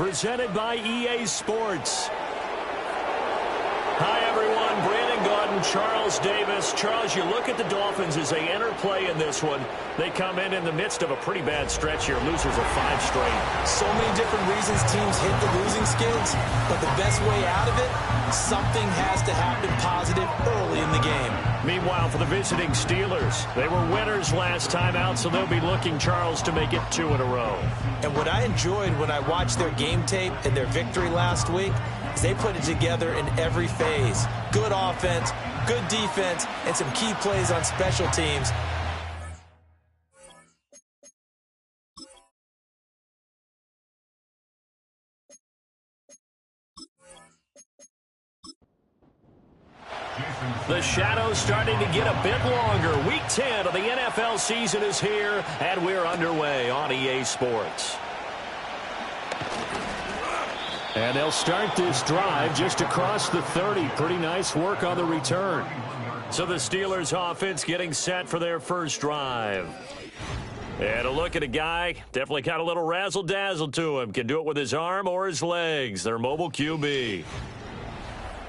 presented by EA Sports. Hi, everyone. Brandon Gaudin, Charles Davis. Charles, you look at the Dolphins as they enter play in this one. They come in the midst of a pretty bad stretch here. Losers of 5 straight. So many different reasons teams hit the losing skids, but the best way out of it, something has to happen positive early in the game. Meanwhile, for the visiting Steelers, they were winners last time out, so they'll be looking, Charles, to make it 2 in a row. And what I enjoyed when I watched their game tape and their victory last week is they put it together in every phase. Good offense, good defense, and some key plays on special teams. The shadow's starting to get a bit longer. Week 10 of the NFL season is here, and we're underway on EA Sports. And they'll start this drive just across the 30. Pretty nice work on the return. So the Steelers offense getting set for their first drive. And a look at a guy, definitely got a little razzle-dazzle to him. Can do it with his arm or his legs. Their mobile QB.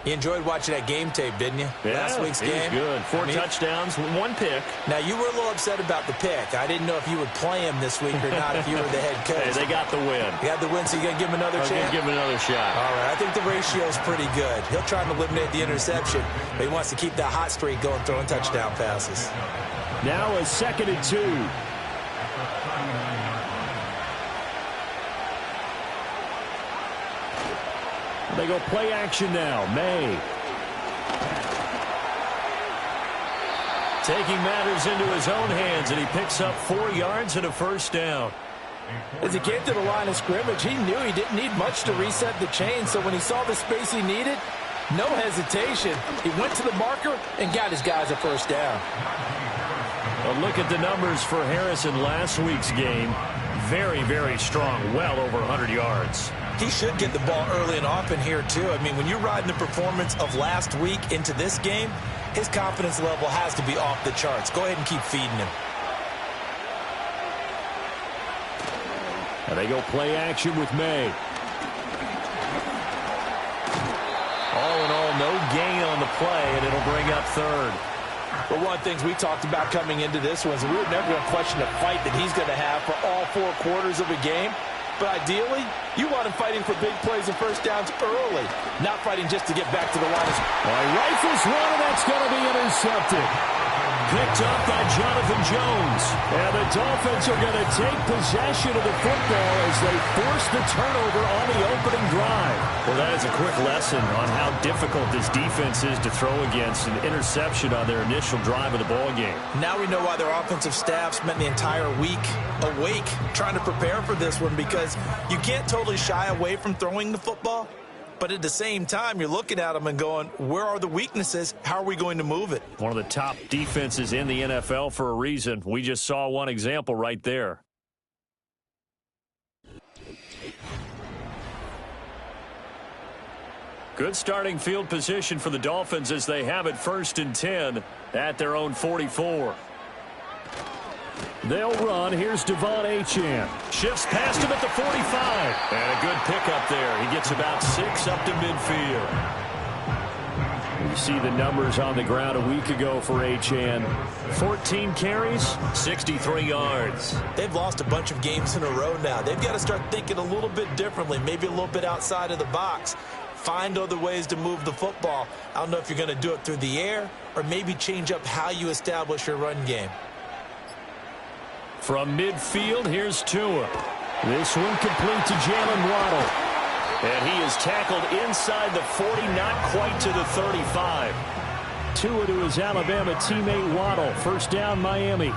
You enjoyed watching that game tape, didn't you? Yeah, Last week's game. Good. 4 touchdowns, 1 pick. Now, you were a little upset about the pick. I didn't know if you would play him this week or not if you were the head coach. Hey, they got the win. You got the win, so you're going to give him another chance? Give him another shot. All right, I think the ratio is pretty good. He'll try and eliminate the interception, but he wants to keep that hot streak going, throwing touchdown passes. Now a 2nd and 2. They go play action now. May. Taking matters into his own hands, and he picks up 4 yards and a first down. As he came to the line of scrimmage, he knew he didn't need much to reset the chain, so when he saw the space he needed, no hesitation. He went to the marker and got his guys a first down. A look at the numbers for Harrison last week's game. Very, very strong, well over 100 yards. He should get the ball early and often here, too. I mean, when you're riding the performance of last week into this game, his confidence level has to be off the charts. Go ahead and keep feeding him. And they go play action with May. All in all, no gain on the play, and it'll bring up 3rd. But one of the things we talked about coming into this one is we were never going to question the fight that he's going to have for all 4 quarters of a game. But ideally, you want him fighting for big plays and first downs early, not fighting just to get back to the line. Rifles one, and that's going to be intercepted. Picked up by Jonathan Jones. And the Dolphins are going to take possession of the football as they force the turnover on the opening drive. Well, that is a quick lesson on how difficult this defense is to throw against an interception on their initial drive of the ball game. Now we know why their offensive staff spent the entire week awake trying to prepare for this one, because you can't totally shy away from throwing the football. But at the same time, you're looking at them and going, where are the weaknesses? How are we going to move it? One of the top defenses in the NFL for a reason. We just saw one example right there. Good starting field position for the Dolphins as they have it 1st and 10 at their own 44. They'll run. Here's Devon Achane. Shifts past him at the 45. And a good pickup there. He gets about 6 up to midfield. You see the numbers on the ground a week ago for Achane. 14 carries, 63 yards. They've lost a bunch of games in a row now. They've got to start thinking a little bit differently, maybe a little bit outside of the box. Find other ways to move the football. I don't know if you're going to do it through the air or maybe change up how you establish your run game. From midfield, here's Tua. This one complete to Jalen Waddle. And he is tackled inside the 40, not quite to the 35. Tua to his Alabama teammate Waddle. First down, Miami.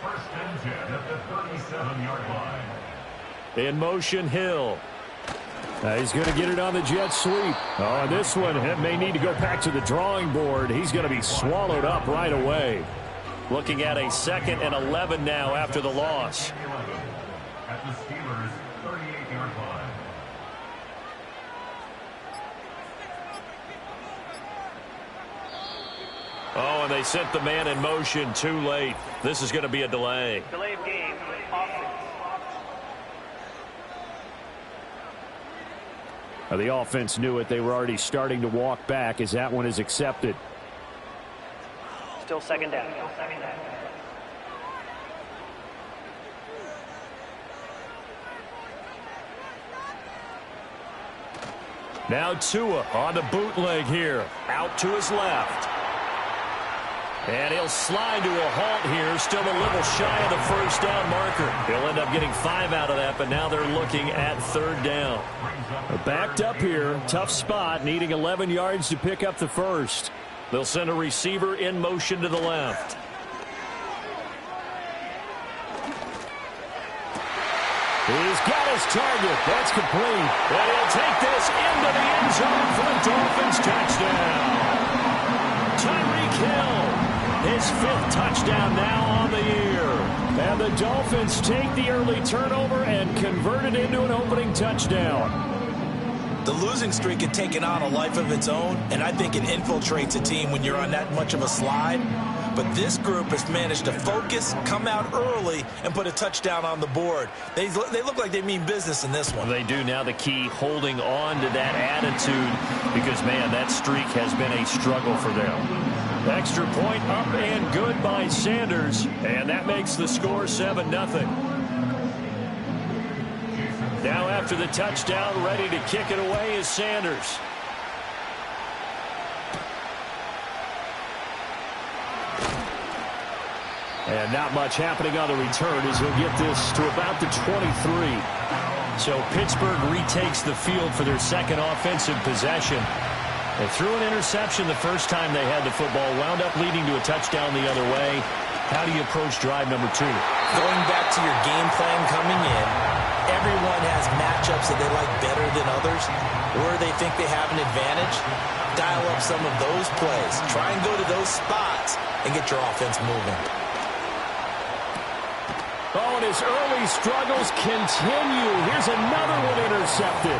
First and 10 at the 37-yard line. In motion, Hill. He's going to get it on the jet sweep. Oh, and this one may need to go back to the drawing board. He's going to be swallowed up right away. Looking at a 2nd and 11 now after the loss. At the Steelers' 38-yard line. Oh, and they sent the man in motion too late. This is going to be a delay. Delay of game. Offense The offense knew it. They were already starting to walk back as that one is accepted. Still second down. Now Tua on the bootleg here. Out to his left. And he'll slide to a halt here. Still a little shy of the first down marker. He'll end up getting 5 out of that, but now they're looking at 3rd down. Backed up here. Tough spot. Needing 11 yards to pick up the first. They'll send a receiver in motion to the left. He's got his target. That's complete. And he'll take this into the end zone for the Dolphins touchdown. Tyreek Hill, his 5th touchdown now on the year. And the Dolphins take the early turnover and convert it into an opening touchdown. The losing streak had taken on a life of its own, and I think it infiltrates a team when you're on that much of a slide. But this group has managed to focus, come out early, and put a touchdown on the board. They look like they mean business in this one. They do. Now the key, holding on to that attitude, because, man, that streak has been a struggle for them. Extra point up and good by Sanders, and that makes the score 7-0. Now after the touchdown, ready to kick it away is Sanders. And not much happening on the return as he'll get this to about the 23. So Pittsburgh retakes the field for their second offensive possession. They threw an interception the first time they had the football, wound up leading to a touchdown the other way. How do you approach drive number 2? Going back to your game plan coming in, everyone has matchups that they like better than others, or they think they have an advantage. Dial up some of those plays. Try and go to those spots and get your offense moving. Oh, and his early struggles continue. Here's another one intercepted.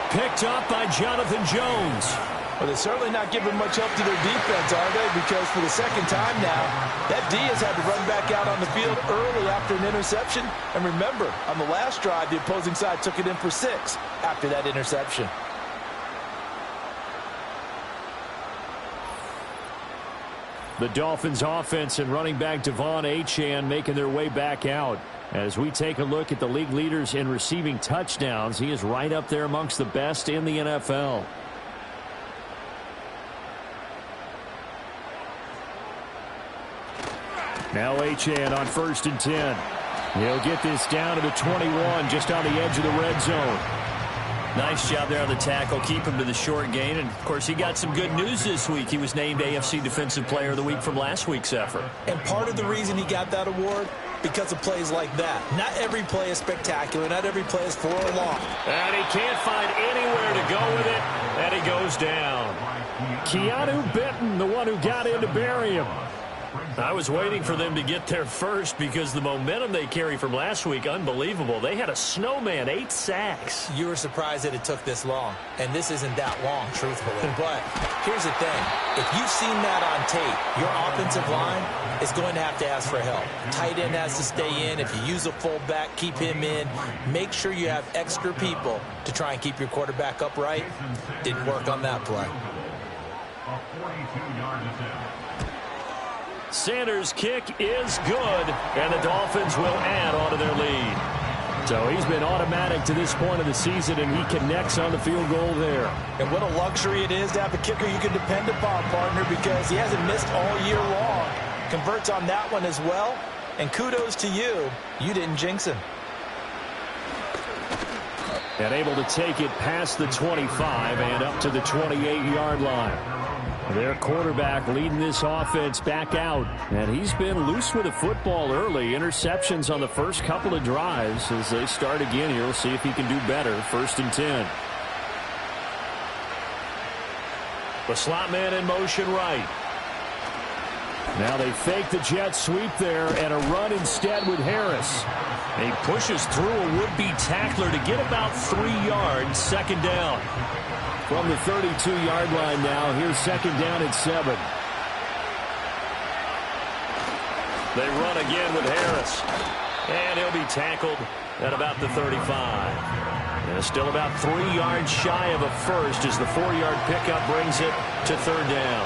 Picked up by Jonathan Jones. Well, they're certainly not giving much help to their defense, are they? Because for the second time now, that D has had to run back out on the field early after an interception. And remember, on the last drive, the opposing side took it in for 6 after that interception. The Dolphins offense and running back Devon Achane making their way back out. As we take a look at the league leaders in receiving touchdowns, he is right up there amongst the best in the NFL. Now Achane on 1st and 10. He'll get this down to the 21, just on the edge of the red zone. Nice job there on the tackle. Keep him to the short gain. And, of course, he got some good news this week. He was named AFC Defensive Player of the Week from last week's effort. And part of the reason he got that award, because of plays like that. Not every play is spectacular. Not every play is for a long. And he can't find anywhere to go with it. And he goes down. Keanu Benton, the one who got in to bury him. I was waiting for them to get there first because the momentum they carry from last week, unbelievable. They had a snowman, 8 sacks. You were surprised that it took this long, and this isn't that long, truthfully. But here's the thing. If you've seen that on tape, your offensive line is going to have to ask for help. Tight end has to stay in. If you use a fullback, keep him in. Make sure you have extra people to try and keep your quarterback upright. Didn't work on that play. A 42-yard attempt. Sanders' kick is good, and the Dolphins will add on to their lead. So he's been automatic to this point of the season, and he connects on the field goal there. And what a luxury it is to have a kicker you can depend upon, partner, because he hasn't missed all year long. Converts on that one as well, and kudos to you. You didn't jinx him. And able to take it past the 25 and up to the 28-yard line. Their quarterback leading this offense back out, and he's been loose with the football early. Interceptions on the first couple of drives. As they start again here, we'll see if he can do better. 1st and 10. The slot man in motion right. Now they fake the jet sweep there and a run instead with Harris. He pushes through a would-be tackler to get about 3 yards. 2nd down. From the 32-yard line now, here's 2nd down at 7. They run again with Harris. And he'll be tackled at about the 35. And still about 3 yards shy of a first as the 4-yard pickup brings it to third down.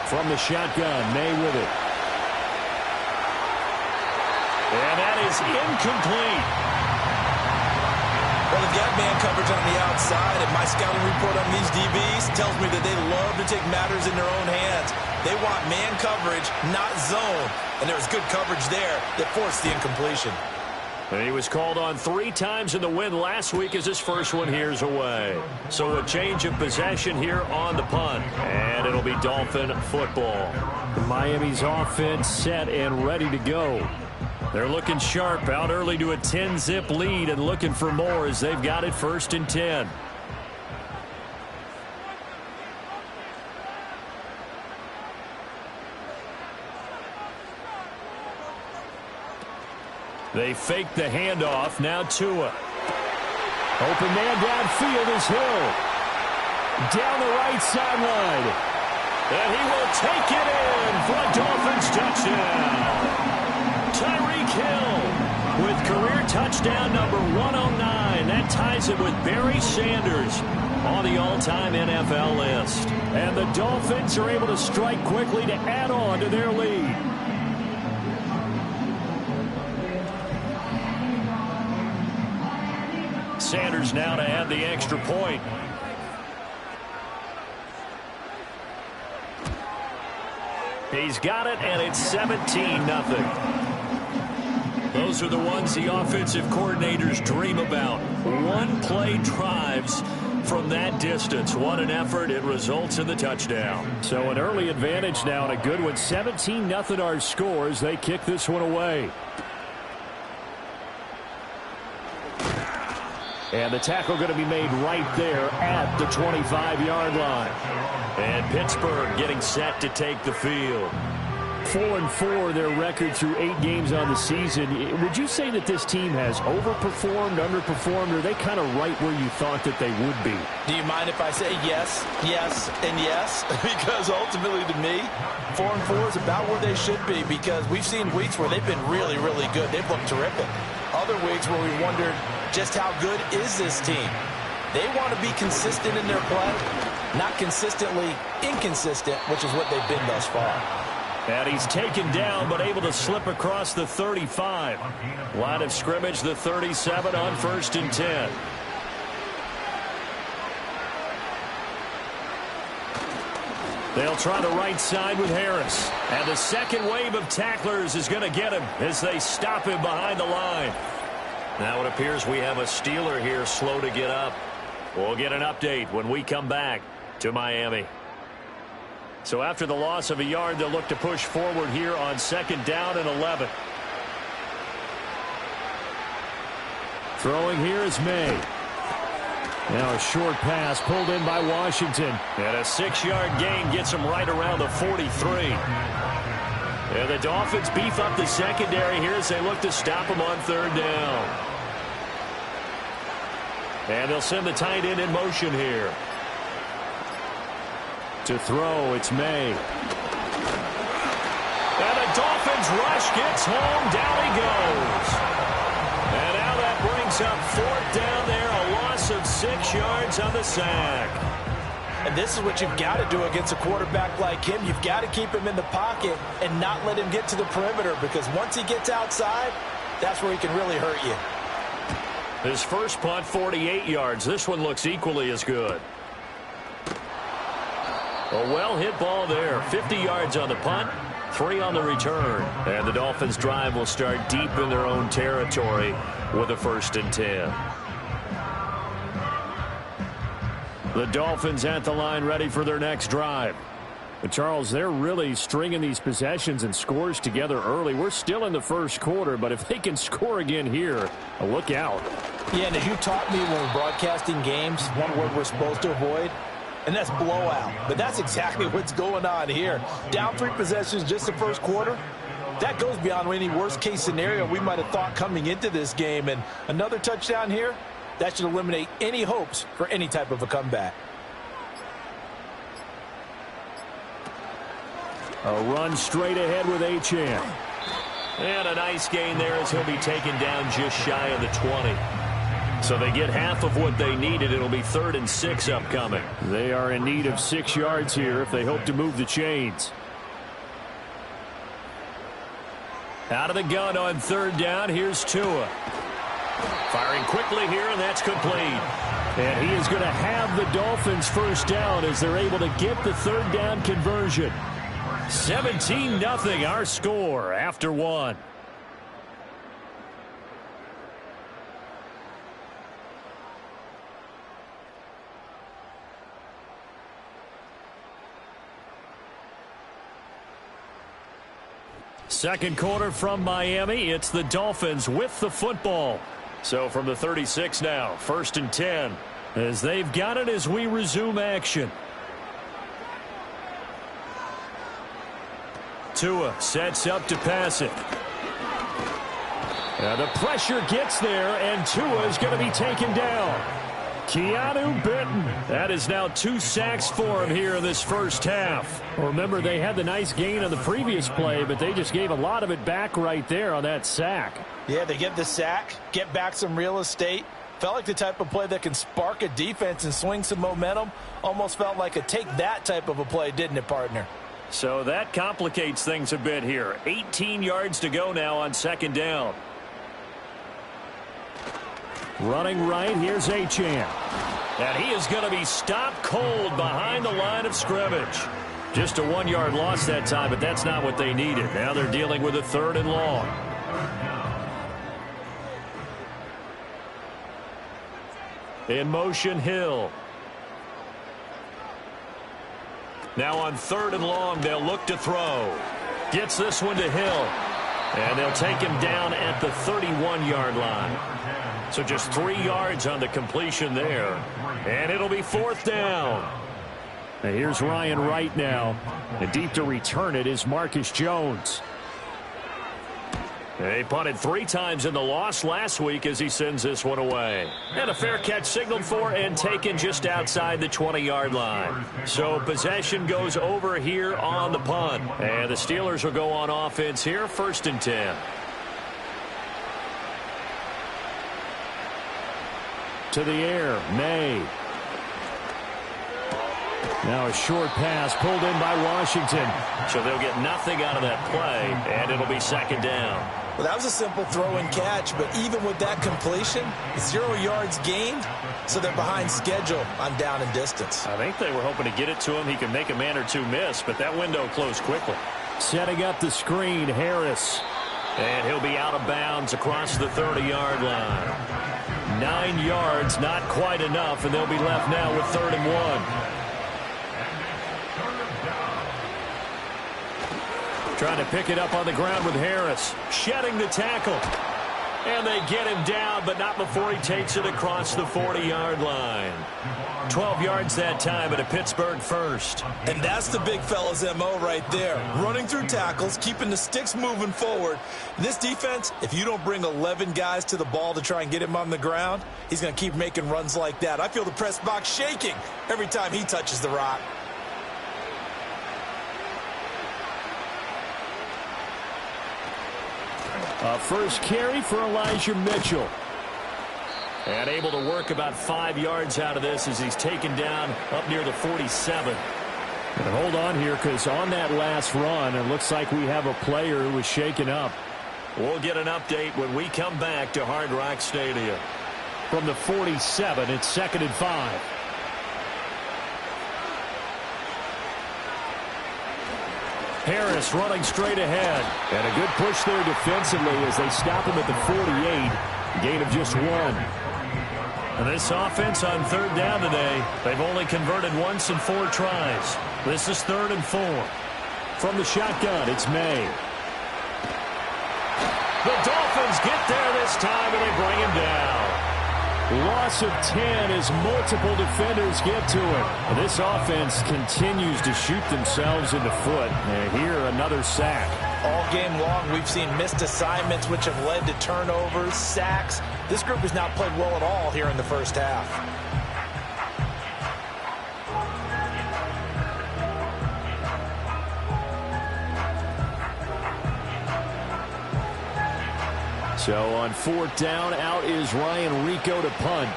From the shotgun, May with it. And that is incomplete. Well, they've got man coverage on the outside, and my scouting report on these DBs tells me that they love to take matters in their own hands. They want man coverage, not zone. And there was good coverage there that forced the incompletion. And he was called on 3 times in the win last week as his first one here's away. So a change of possession here on the punt. And it'll be Dolphin football. Miami's offense set and ready to go. They're looking sharp, out early to a 10-zip lead and looking for more as they've got it 1st and 10. They fake the handoff. Now Tua. Open man downfield is Hill. Down the right sideline. And he will take it in for a Dolphins touchdown. Tyreek Hill with career touchdown number 109. That ties it with Barry Sanders on the all-time NFL list. And the Dolphins are able to strike quickly to add on to their lead. Sanders now to add the extra point. He's got it, and it's 17-0. Those are the ones the offensive coordinators dream about. One-play drives from that distance. What an effort. It results in the touchdown. So an early advantage now and a good one. 17-0 our scores. They kick this one away. And the tackle going to be made right there at the 25-yard line. And Pittsburgh getting set to take the field. 4-4 their record through 8 games on the season. Would you say that this team has overperformed, underperformed, or are they kind of right where you thought that they would be? Do you mind if I say yes, yes, and yes? Because ultimately to me, 4-4 is about where they should be because we've seen weeks where they've been really, really good. They've looked terrific. Other weeks where we wondered just how good is this team. They want to be consistent in their play, not consistently inconsistent, which is what they've been thus far. And he's taken down, but able to slip across the 35. Line of scrimmage, the 37 on 1st and 10. They'll try the right side with Harris. And the second wave of tacklers is going to get him as they stop him behind the line. Now it appears we have a Steeler here slow to get up. We'll get an update when we come back to Miami. So after the loss of a yard, they'll look to push forward here on 2nd down and 11. Throwing here is May. Now a short pass pulled in by Washington. And a 6-yard gain gets him right around the 43. And the Dolphins beef up the secondary here as they look to stop him on 3rd down. And they'll send the tight end in motion here. To throw, it's May. And the Dolphins rush gets home. Down he goes. And now that brings up 4th down there. A loss of 6 yards on the sack. And this is what you've got to do against a quarterback like him. You've got to keep him in the pocket and not let him get to the perimeter because once he gets outside, that's where he can really hurt you. His first punt, 48 yards. This one looks equally as good. A well-hit ball there. 50 yards on the punt, 3 on the return. And the Dolphins' drive will start deep in their own territory with a 1st and 10. The Dolphins at the line ready for their next drive. But Charles, they're really stringing these possessions and scores together early. We're still in the first quarter, but if they can score again here, look out. Yeah, and as you taught me when we're broadcasting games, one word we're supposed to avoid, and that's blowout. But that's exactly what's going on here. Down 3 possessions just the first quarter. That goes beyond any worst-case scenario we might have thought coming into this game. And another touchdown here, that should eliminate any hopes for any type of a comeback. A run straight ahead with Achane. And a nice gain there as he'll be taken down just shy of the 20. So they get half of what they needed. It'll be 3rd and 6 upcoming. They are in need of 6 yards here if they hope to move the chains. Out of the gun on 3rd down. Here's Tua. Firing quickly here, and that's complete. And he is going to have the Dolphins first down as they're able to get the 3rd down conversion. 17-0 our score after 1. Second quarter from Miami. It's the Dolphins with the football. So from the 36 now, 1st and 10. As they've got it as we resume action. Tua sets up to pass it. Now the pressure gets there, and Tua is going to be taken down. Keanu Benton. That is now 2 sacks for him here in this first half. Remember, they had the nice gain on the previous play, but they just gave a lot of it back right there on that sack. Yeah, they get the sack, get back some real estate. Felt like the type of play that can spark a defense and swing some momentum. Almost felt like a take that type of a play, didn't it, partner? So that complicates things a bit here. 18 yards to go now on 2nd down. Running right, here's Achane. And he is going to be stopped cold behind the line of scrimmage. Just a 1-yard loss that time, but that's not what they needed. Now they're dealing with a 3rd and long. In motion, Hill. Now on 3rd and long, they'll look to throw. Gets this one to Hill. And they'll take him down at the 31-yard line. So just 3 yards on the completion there. And it'll be 4th down. Now here's Ryan Wright now. And deep to return it is Marcus Jones. They punted 3 times in the loss last week as he sends this one away. And a fair catch signaled for and taken just outside the 20-yard line. So possession goes over here on the punt. And the Steelers will go on offense here, 1st and 10. To the air, May. Now a short pass pulled in by Washington. So they'll get nothing out of that play, and it'll be 2nd down. Well, that was a simple throw and catch, but even with that completion, 0 yards gained, so they're behind schedule on down and distance. I think they were hoping to get it to him. He can make a man or two miss, but that window closed quickly. Setting up the screen, Harris. And he'll be out of bounds across the 30-yard line. 9 yards, not quite enough, and they'll be left now with 3rd and 1. Trying to pick it up on the ground with Harris. Shedding the tackle. And they get him down, but not before he takes it across the 40-yard line. 12 yards that time, and a Pittsburgh first. And that's the big fella's MO right there. Running through tackles, keeping the sticks moving forward. This defense, if you don't bring 11 guys to the ball to try and get him on the ground, he's going to keep making runs like that. I feel the press box shaking every time he touches the rock. First carry for Elijah Mitchell. And able to work about 5 yards out of this as he's taken down up near the 47. And hold on here, because on that last run, it looks like we have a player who was shaken up. We'll get an update when we come back to Hard Rock Stadium. From the 47, it's 2nd and 5. Harris running straight ahead. And a good push there defensively as they stop him at the 48. Gain of just 1. And this offense on 3rd down today, they've only converted once in 4 tries. This is 3rd and 4. From the shotgun, it's May. The Dolphins get there this time, and they bring him down. Loss of 10 as multiple defenders get to it. And this offense continues to shoot themselves in the foot. And here, another sack. All game long, we've seen missed assignments, which have led to turnovers, sacks. This group has not played well at all here in the first half. So on fourth down, out is Ryan Rico to punt.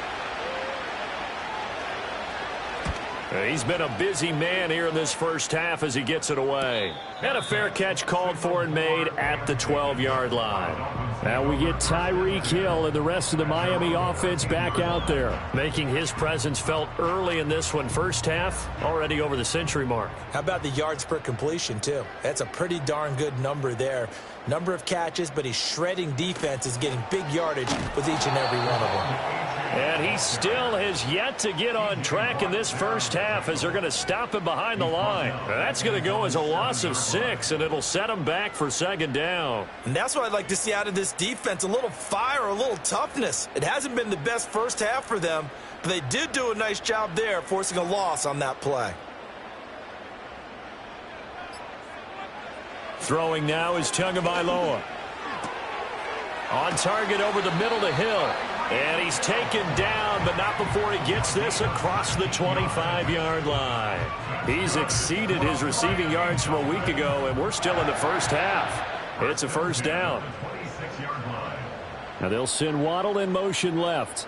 He's been a busy man here in this first half as he gets it away. And a fair catch called for and made at the 12-yard line. Now we get Tyreek Hill and the rest of the Miami offense back out there, making his presence felt early in this one. First half, already over the century mark. How about the yards per completion, too? That's a pretty darn good number there. Number of catches, but he's shredding defenses, getting big yardage with each and every one of them. And he still has yet to get on track in this first half as they're going to stop him behind the line. That's going to go as a loss of 6, and it'll set him back for second down. And that's what I'd like to see out of this defense, a little fire, a little toughness. It hasn't been the best first half for them, but they did do a nice job there, forcing a loss on that play. Throwing now is Tagovailoa. On target over the middle to Hill. And he's taken down, but not before he gets this across the 25-yard line. He's exceeded his receiving yards from a week ago, and we're still in the first half. It's a first down. Now they'll send Waddle in motion left.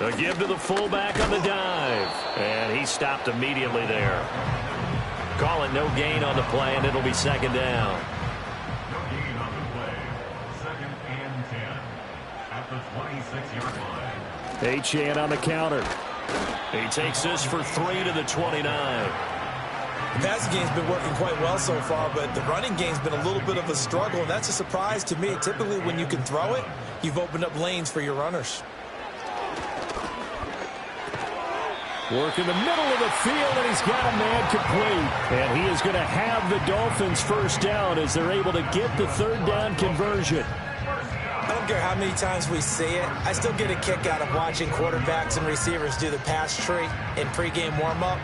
A give to the fullback on the dive. And he stopped immediately there. Calling no gain on the play, and it'll be second down. No gain on the play. Second and 10 at the 26-yard line. Achane on the counter. He takes this for 3 to the 29. The passing game's been working quite well so far, but the running game's been a little bit of a struggle, and that's a surprise to me. Typically, when you can throw it, you've opened up lanes for your runners. Work in the middle of the field, and he's got a man complete. And he is going to have the Dolphins first down as they're able to get the third down conversion. I don't care how many times we see it. I still get a kick out of watching quarterbacks and receivers do the pass tree in pregame warm-up.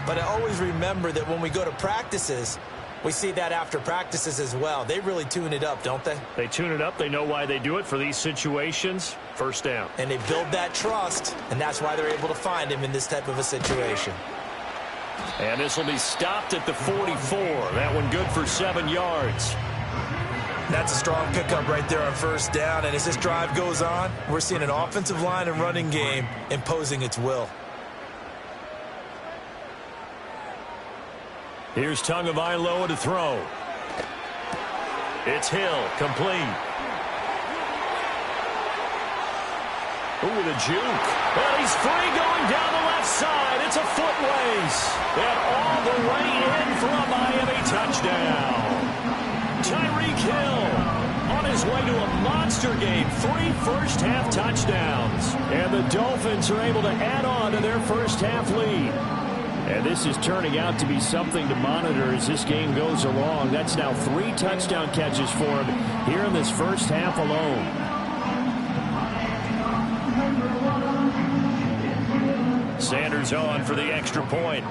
But I always remember that when we go to practices, we see that after practices as well. They really tune it up, don't they? They tune it up. They know why they do it for these situations. First down. And they build that trust, and that's why they're able to find him in this type of a situation. And this will be stopped at the 44. That one good for 7 yards. That's a strong pickup right there on first down. And as this drive goes on, we're seeing an offensive line and running game imposing its will. Here's Tagovailoa to throw. It's Hill, complete. Ooh, with a juke. And he's free going down the left side. It's a foot race. And all the way in for a Miami touchdown. Tyreek Hill on his way to a monster game. 3 first-half touchdowns. And the Dolphins are able to add on to their first-half lead. And this is turning out to be something to monitor as this game goes along. That's now 3 touchdown catches for him here in this first half alone. Sanders on for the extra point.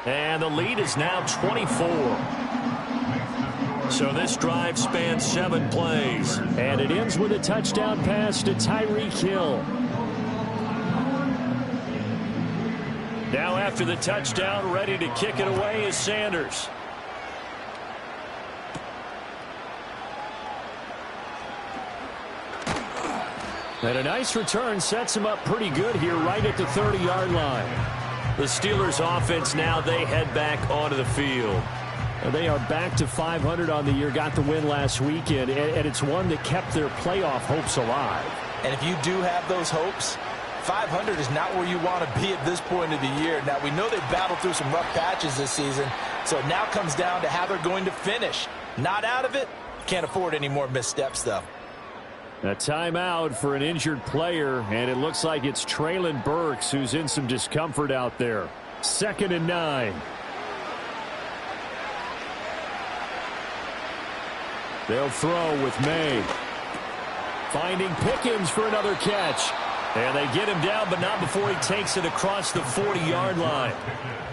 And the lead is now 24. So this drive spans 7 plays. And it ends with a touchdown pass to Tyreek Hill. Now after the touchdown, ready to kick it away is Sanders. And a nice return sets him up pretty good here right at the 30-yard line. The Steelers offense now, they head back onto the field. They are back to 500 on the year, got the win last weekend, and it's one that kept their playoff hopes alive. And if you do have those hopes, 500 is not where you want to be at this point of the year. Now, we know they've battled through some rough patches this season, so it now comes down to how they're going to finish. Not out of it. Can't afford any more missteps, though. A timeout for an injured player, and it looks like it's Treylon Burks who's in some discomfort out there. 2nd and 9. They'll throw with May. Finding Pickens for another catch. And they get him down, but not before he takes it across the 40-yard line.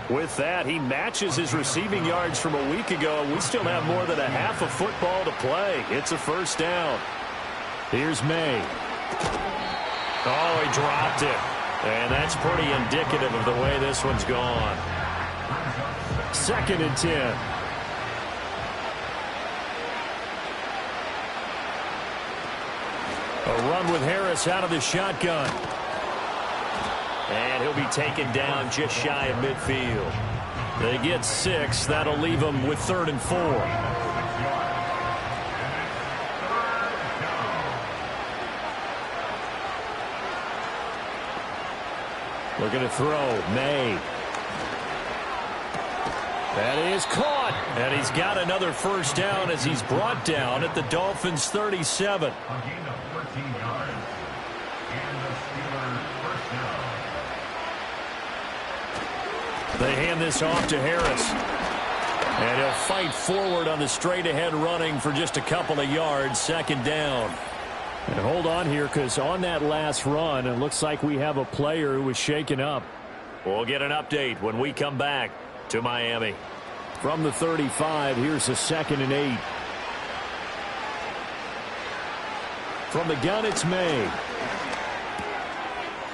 With that, he matches his receiving yards from a week ago, and we still have more than a half of football to play. It's a first down. Here's May. Oh, he dropped it. And that's pretty indicative of the way this one's gone. 2nd and 10. A run with Harris out of the shotgun. And he'll be taken down just shy of midfield. They get 6. That'll leave them with 3rd and 4. Looking to throw. May. That is caught. And he's got another first down as he's brought down at the Dolphins' 37. A gain of 14 yards. And the Steelers first down. They hand this off to Harris. And he'll fight forward on the straight-ahead running for just a couple of yards. 2nd down. And hold on here, because on that last run, it looks like we have a player who was shaken up. We'll get an update when we come back to Miami. From the 35, here's a 2nd and 8. From the gun, it's May.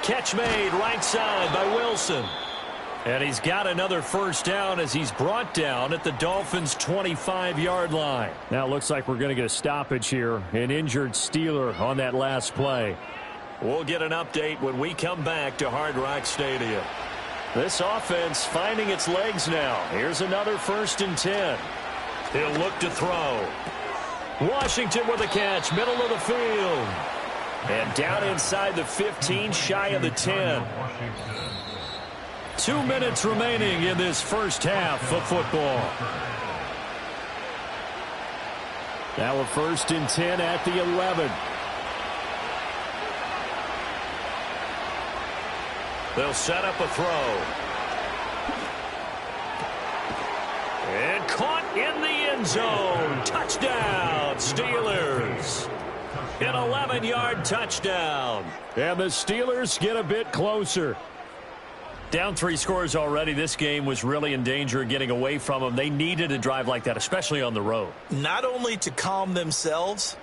Catch made right side by Wilson. And he's got another first down as he's brought down at the Dolphins' 25-yard line. Now it looks like we're going to get a stoppage here. An injured Steeler on that last play. We'll get an update when we come back to Hard Rock Stadium. This offense finding its legs now. Here's another 1st and 10. He'll look to throw. Washington with a catch, middle of the field. And down inside the 15, shy of the 10. 2 minutes remaining in this first half of football. Now a 1st and 10 at the 11. They'll set up a throw. And caught in the end zone. Touchdown, Steelers. An 11-yard touchdown. And the Steelers get a bit closer. Down 3 scores already. This game was really in danger of getting away from them. They needed a drive like that, especially on the road. Not only to calm themselves,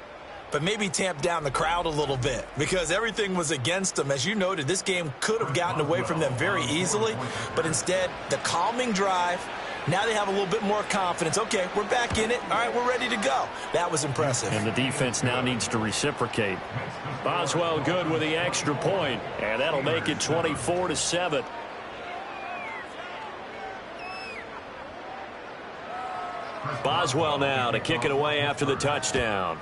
but maybe tamp down the crowd a little bit, because everything was against them. As you noted, this game could have gotten away from them very easily, but instead, the calming drive, now they have a little bit more confidence. Okay, we're back in it. All right, we're ready to go. That was impressive. And the defense now needs to reciprocate. Boswell good with the extra point, and that'll make it 24-7. Boswell now to kick it away after the touchdown.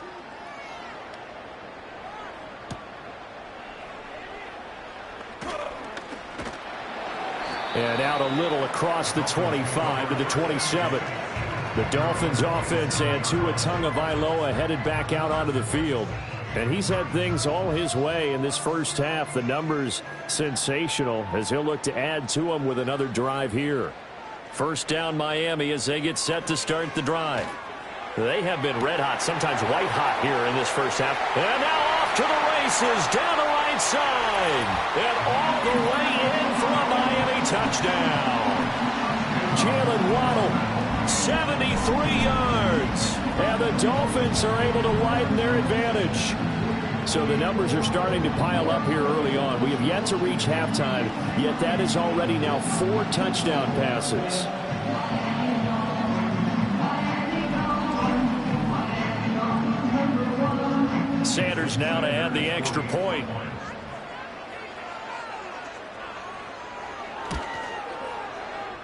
And out a little across the 25 to the 27. The Dolphins offense and Tua Tagovailoa headed back out onto the field. And he's had things all his way in this first half. The numbers sensational as he'll look to add to them with another drive here. First down Miami as they get set to start the drive. They have been red hot, sometimes white hot here in this first half. And now off to the races down the right side. And all the way in for a Miami touchdown. Jalen Waddle, 73 yards. And the Dolphins are able to widen their advantage. So the numbers are starting to pile up here early on. We have yet to reach halftime, yet that is already now 4 touchdown passes. Sanders now to add the extra point.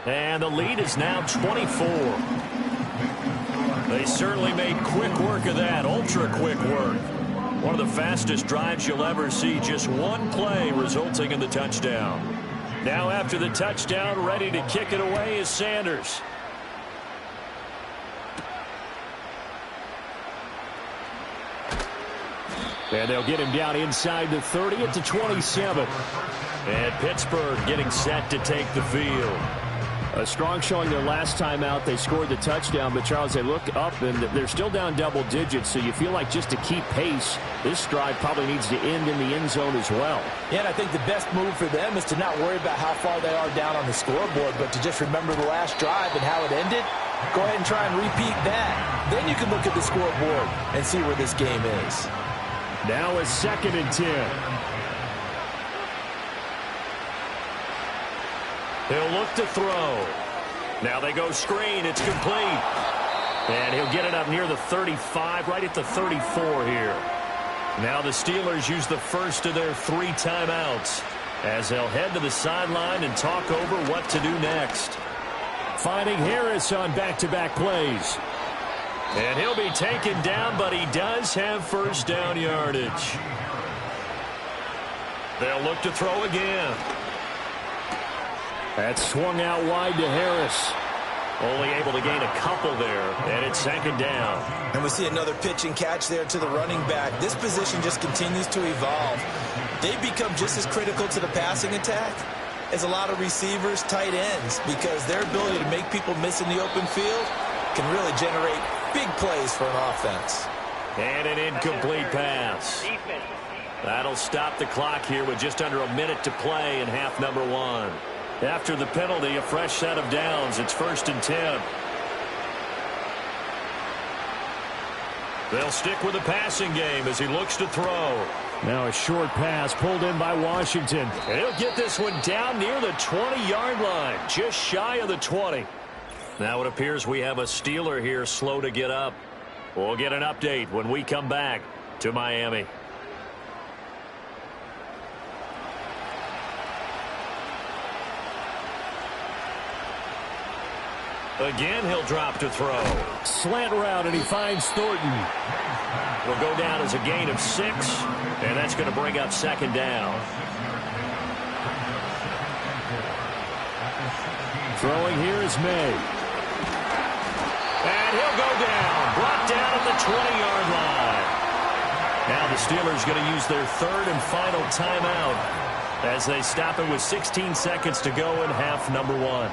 And the lead is now 24. They certainly made quick work of that, ultra quick work. One of the fastest drives you'll ever see. Just one play resulting in the touchdown. Now after the touchdown, ready to kick it away is Sanders. And they'll get him down inside the 30 at the 27. And Pittsburgh getting set to take the field. A strong showing their last time out. They scored the touchdown, but Charles, they look up and they're still down double digits, so you feel like just to keep pace, this drive probably needs to end in the end zone as well. Yeah, and I think the best move for them is to not worry about how far they are down on the scoreboard, but to just remember the last drive and how it ended. Go ahead and try and repeat that. Then you can look at the scoreboard and see where this game is. Now a 2nd and 10. He'll look to throw. Now they go screen. It's complete. And he'll get it up near the 35, right at the 34 here. Now the Steelers use the first of their 3 timeouts as they'll head to the sideline and talk over what to do next. Finding Harris on back-to-back plays. And he'll be taken down, but he does have first down yardage. They'll look to throw again. That's swung out wide to Harris. Only able to gain a couple there, and it's second down. And we see another pitch and catch there to the running back. This position just continues to evolve. They become just as critical to the passing attack as a lot of receivers, tight ends, because their ability to make people miss in the open field can really generate big plays for an offense. And an incomplete pass. That'll stop the clock here with just under a minute to play in half number 1. After the penalty, a fresh set of downs. It's 1st and 10. They'll stick with the passing game as he looks to throw. Now a short pass pulled in by Washington. And he'll get this one down near the 20-yard line, just shy of the 20. Now it appears we have a Steeler here slow to get up. We'll get an update when we come back to Miami. Again, he'll drop to throw. Slant route, and he finds Thornton. Will go down as a gain of 6, and that's going to bring up second down. Throwing here is May. And he'll go down. Brought down at the 20-yard line. Now the Steelers going to use their 3rd and final timeout as they stop it with 16 seconds to go in half number 1.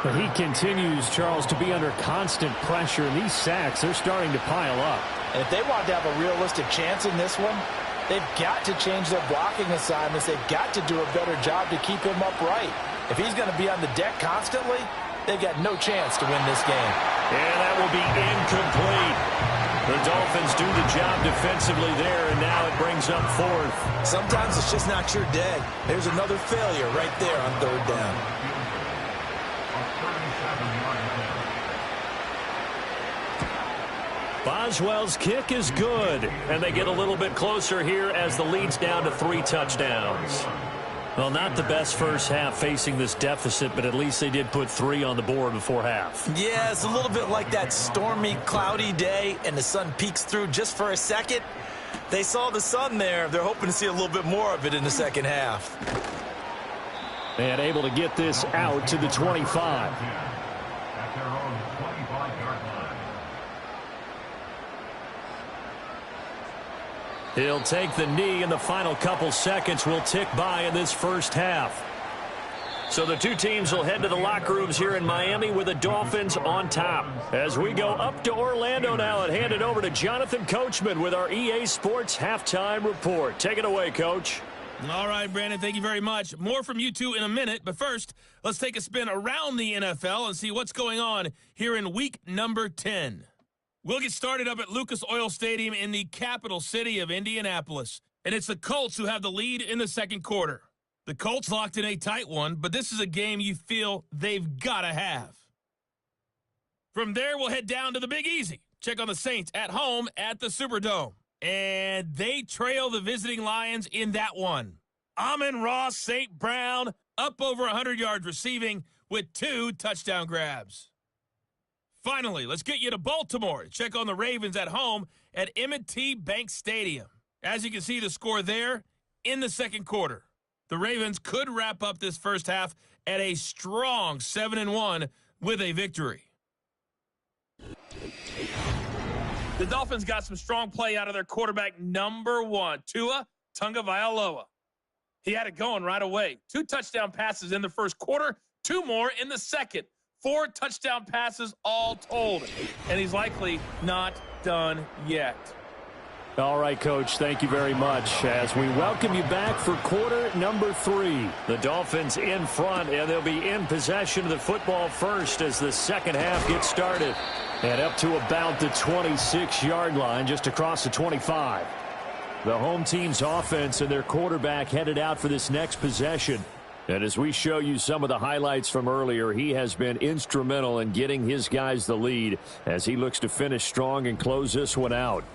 But he continues, Charles, to be under constant pressure, and these sacks, they're starting to pile up. And if they want to have a realistic chance in this one, they've got to change their blocking assignments. They've got to do a better job to keep him upright. If he's going to be on the deck constantly, they've got no chance to win this game. And that will be incomplete. The Dolphins do the job defensively there, and now it brings up 4th. Sometimes it's just not your day. There's another failure right there on 3rd down. Boswell's kick is good, and they get a little bit closer here as the lead's down to 3 touchdowns. Well, not the best first half facing this deficit, but at least they did put 3 on the board before half. Yeah, it's a little bit like that stormy, cloudy day, and the sun peeks through just for a second. They saw the sun there. They're hoping to see a little bit more of it in the second half. And able to get this out to the 25. At their own 25-yard line. He'll take the knee, and the final couple seconds will tick by in this first half. So the two teams will head to the locker rooms here in Miami with the Dolphins on top. As we go up to Orlando now and hand it over to Jonathan Coachman with our EA Sports Halftime Report. Take it away, Coach. All right, Brandon, thank you very much. More from you two in a minute, but first, let's take a spin around the NFL and see what's going on here in week number 10. We'll get started up at Lucas Oil Stadium in the capital city of Indianapolis, and it's the Colts who have the lead in the second quarter. The Colts locked in a tight one, but this is a game you feel they've got to have. From there, we'll head down to the Big Easy. Check on the Saints at home at the Superdome. And they trail the visiting Lions in that one. Amon-Ra St. Brown up over 100 yards receiving with 2 touchdown grabs. Finally, let's get you to Baltimore. Check on the Ravens at home at M&T Bank Stadium. As you can see, the score there in the second quarter. The Ravens could wrap up this first half at a strong 7-1 with a victory. The Dolphins got some strong play out of their quarterback number 1, Tua Tagovailoa. He had it going right away. 2 touchdown passes in the first quarter, 2 more in the second. 4 touchdown passes all told. And he's likely not done yet. All right, Coach, thank you very much. As we welcome you back for quarter number 3. The Dolphins in front, and they'll be in possession of the football first as the second half gets started. And up to about the 26-yard line, just across the 25. The home team's offense and their quarterback headed out for this next possession. And as we show you some of the highlights from earlier, he has been instrumental in getting his guys the lead as he looks to finish strong and close this one out.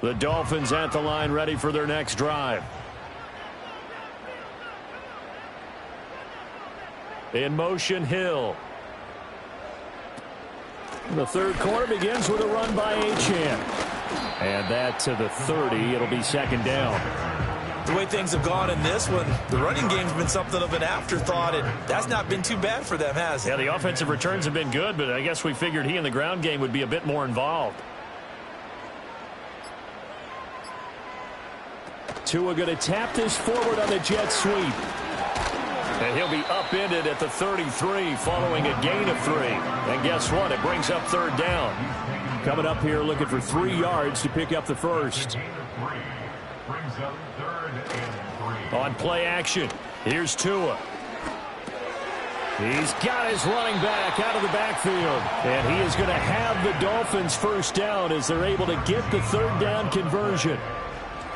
The Dolphins at the line ready for their next drive. In motion, Hill. The third quarter begins with a run by Achane. And that to the 30. It'll be second down. The way things have gone in this one, the running game's been something of an afterthought, and that's not been too bad for them, has it? Yeah, the offensive returns have been good, but I guess we figured he in the ground game would be a bit more involved. Tua going to tap this forward on the jet sweep. And he'll be upended at the 33 following a gain of 3. And guess what? It brings up third down. Coming up here looking for 3 yards to pick up the first. On play action, here's Tua. He's got his running back out of the backfield. And he is going to have the Dolphins first down as they're able to get the third down conversion.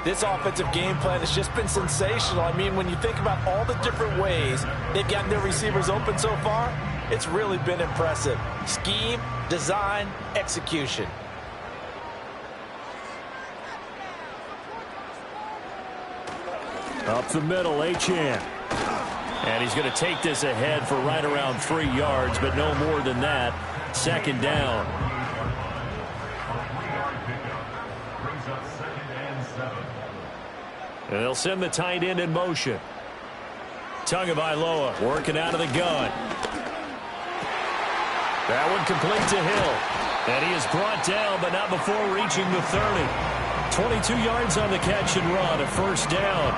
This offensive game plan has just been sensational. I mean, when you think about all the different ways they've gotten their receivers open so far, it's really been impressive. Scheme, design, execution. Up the middle, Achane. And he's going to take this ahead for right around 3 yards, but no more than that. Second down. And they'll send the tight end in motion. Tagovailoa working out of the gun. That one complete to Hill. And he is brought down, but not before reaching the 30. 22 yards on the catch and run, a first down.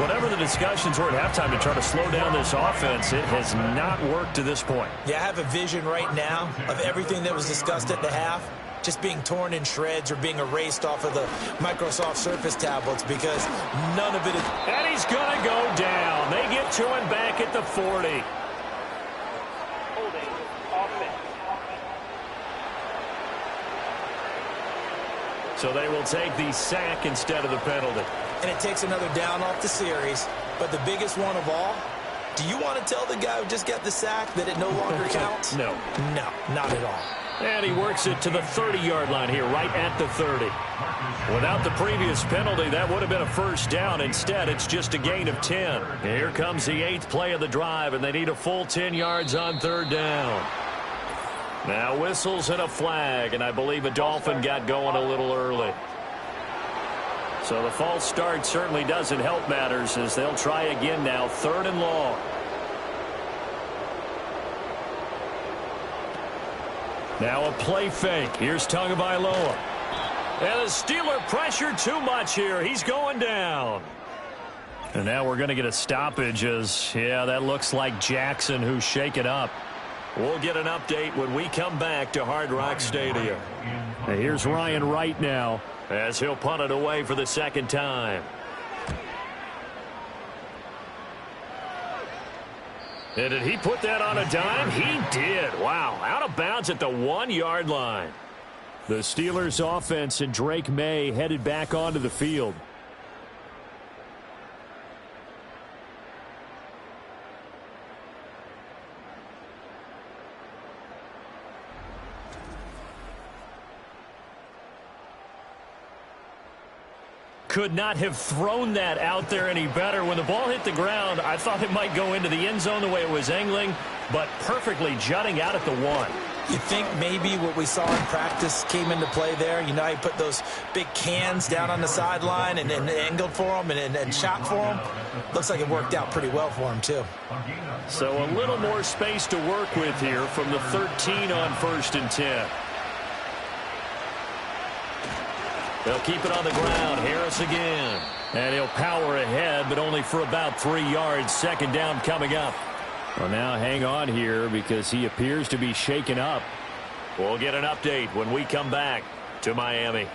Whatever the discussions were at halftime to try to slow down this offense, it has not worked to this point. Yeah, I have a vision right now of everything that was discussed at the half just being torn in shreds or being erased off of the Microsoft Surface tablets because none of it is... And he's going to go down. They get to him back at the 40. So they will take the sack instead of the penalty. And it takes another down off the series. But the biggest one of all, do you want to tell the guy who just got the sack that it no longer counts? No. No, not at all. And he works it to the 30-yard line here, right at the 30. Without the previous penalty, that would have been a first down. Instead, it's just a gain of 10. Here comes the 8th play of the drive, and they need a full 10 yards on third down. Now whistles and a flag, and I believe a Dolphin got going a little early. So the false start certainly doesn't help matters as they'll try again now, 3rd and long. Now a play fake. Here's Tagovailoa. And the Steeler pressure too much here. He's going down. And now we're going to get a stoppage as, yeah, that looks like Jackson who's shaken up. We'll get an update when we come back to Hard Rock Stadium. And here's Ryan Wright now as he'll punt it away for the second time. And did he put that on a dime? He did. Wow. Out of bounds at the 1-yard line. The Steelers offense and Drake May headed back onto the field. Could not have thrown that out there any better. When the ball hit the ground, I thought it might go into the end zone the way it was angling, but perfectly jutting out at the 1. You think maybe what we saw in practice came into play there? You know, he put those big cans down on the sideline and angled for them and shot for them. Looks like it worked out pretty well for him, too. So a little more space to work with here from the 13 on 1st and 10. They'll keep it on the ground. Harris again. And he'll power ahead, but only for about 3 yards. Second down coming up. Well, now hang on here because he appears to be shaken up. We'll get an update when we come back to Miami.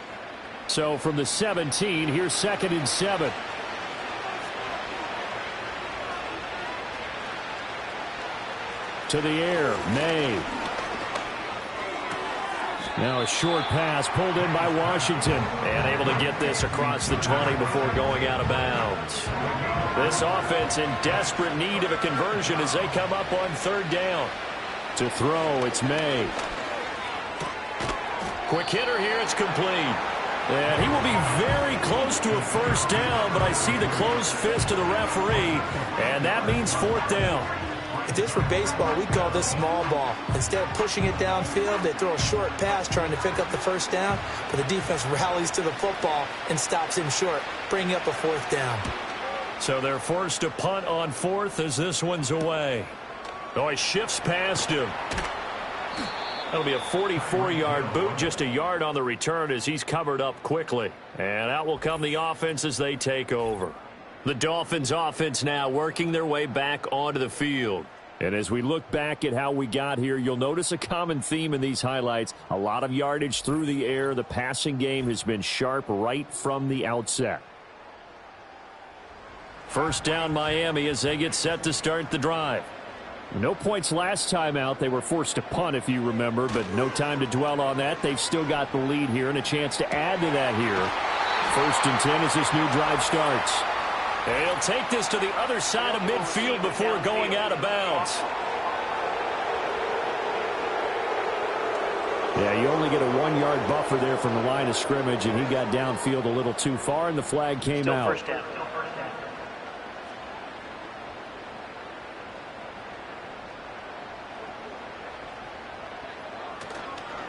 So from the 17, here's 2nd and 7. To the air, May. Now a short pass pulled in by Washington. And able to get this across the 20 before going out of bounds. This offense in desperate need of a conversion as they come up on third down. To throw, it's May. Quick hitter here, it's complete. And he will be very close to a first down, but I see the closed fist of the referee, and that means fourth down. If this were baseball, we'd call this small ball. Instead of pushing it downfield, they throw a short pass trying to pick up the first down, but the defense rallies to the football and stops him short, bringing up a fourth down. So they're forced to punt on fourth as this one's away. Oh, he shifts past him. That'll be a 44-yard boot, just a yard on the return as he's covered up quickly. And out will come the offense as they take over. The Dolphins offense now working their way back onto the field. And as we look back at how we got here, you'll notice a common theme in these highlights. A lot of yardage through the air. The passing game has been sharp right from the outset. First down Miami as they get set to start the drive. No points last time out. They were forced to punt, if you remember, but no time to dwell on that. They've still got the lead here and a chance to add to that here. First and 10 as this new drive starts. And he'll take this to the other side of midfield before going out of bounds. Yeah, you only get a 1-yard buffer there from the line of scrimmage, and he got downfield a little too far, and the flag came out. First down.